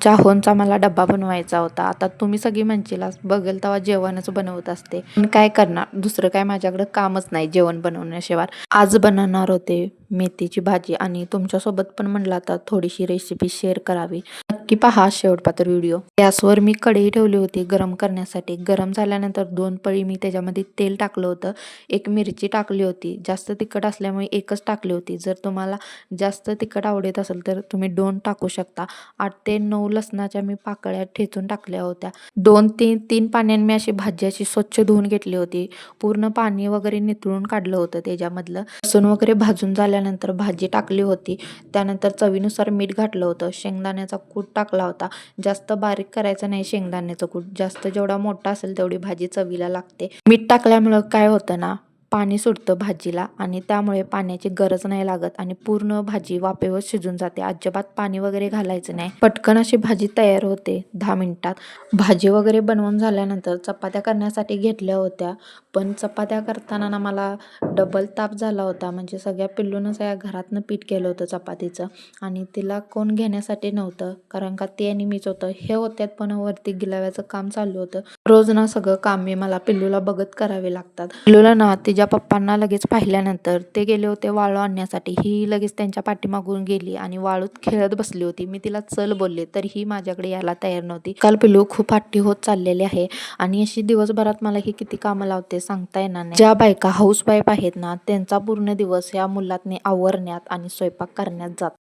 चाहोंचा मला डब्बा बनवायचा होता. आता तुम्ही सगळी म्हणशीला बघेल तेव्हा जेवणच बनवत असते. पण काय करणार, दुसरं काय माझ्याकडे कामच नाही जेवण बनवण्याशिवाय. आज बनवणार होते मेथीची भाजी आणि तुमच्यासोबत पण म्हणलं आता थोडीशी रेसिपी शेअर करावी. नक्की पहा शेवटपातर व्हिडिओ. गॅसवर मी कढई ठेवली होती गरम करण्यासाठी. गरम झाल्यानंतर 2 पळी मी त्याच्यामध्ये तेल टाकलं होतं. एक मिरची टाकली होती. जास्त तिखट असल्यामुळे एकच टाकली होती. जर तुम्हाला जास्त तिखट आवडत असेल तर तुम्ही 2 टाकू शकता. 8 ते 9 लसणाच्या मी पाकळ्या ठेचून टाकल्या होत्या. 2-3 पाण्याने मी अशी भाजी अशी स्वच्छ धुवून घेतली होती. पूर्ण पाणी वगैरे निथळून काढलं होतं त्याच्यामधलं. लसूण वगैरे भाजून झाल्यानंतर भाजी टाकली होती. त्यानंतर चवीनुसार मीठ घातलं होतं. शेंगदाण्याचा कूट टाकला होता. जास्त बारीक करायचं नाही शेंगदाण्याचं कूट. जास्त जेवढा मोठा असेल तेवढी भाजी चवीला लागते. मीठ टाकल्यामुळं काय होतं ना, पाणी सुटतं भाजीला आणि त्यामुळे पाण्याची गरज नाही लागत आणि पूर्ण भाजी वाफेवर शिजून जाते. अजिबात पाणी वगैरे घालायचं नाही. पटकन अशी भाजी तयार होते 10 मिनिटात. भाजी वगैरे बनवून झाल्यानंतर चपात्या करण्यासाठी घेतल्या होत्या. पण चपात्या करताना ना मला डबल ताप झाला होता. म्हणजे सगळ्या पिल्लूनं सगळ्या घरातनं पीठ केलं होतं चपातीचं आणि तिला कोण घेण्यासाठी नव्हतं. कारण का ते आणि मीच होतं. हे होत्यात पण वरती गिलाव्याचं काम चालू होतं. रोज ना सगळं काम मी मला पिल्लूला बघत करावे लागतात. पिल्लूला ना तिच्या पप्पांना लगेच पाहिल्यानंतर ते गेले होते वाळू आणण्यासाठी. ही लगेच त्यांच्या पाठीमागून गेली आणि वाळूत खेळत बसली होती. मी तिला चल बोलले तर ही माझ्याकडे यायला तयार नव्हती. काल पिल्लू खूप हट्टी होत चाललेले आहे आणि अशी दिवसभरात मला ही किती कामं लावते सांगता येणार नाही. ज्या बायका हाऊसवाईफ आहेत ना त्यांचा पूर्ण दिवस या मुलातने आवरण्यात आणि स्वयंपाक करण्यात जातो.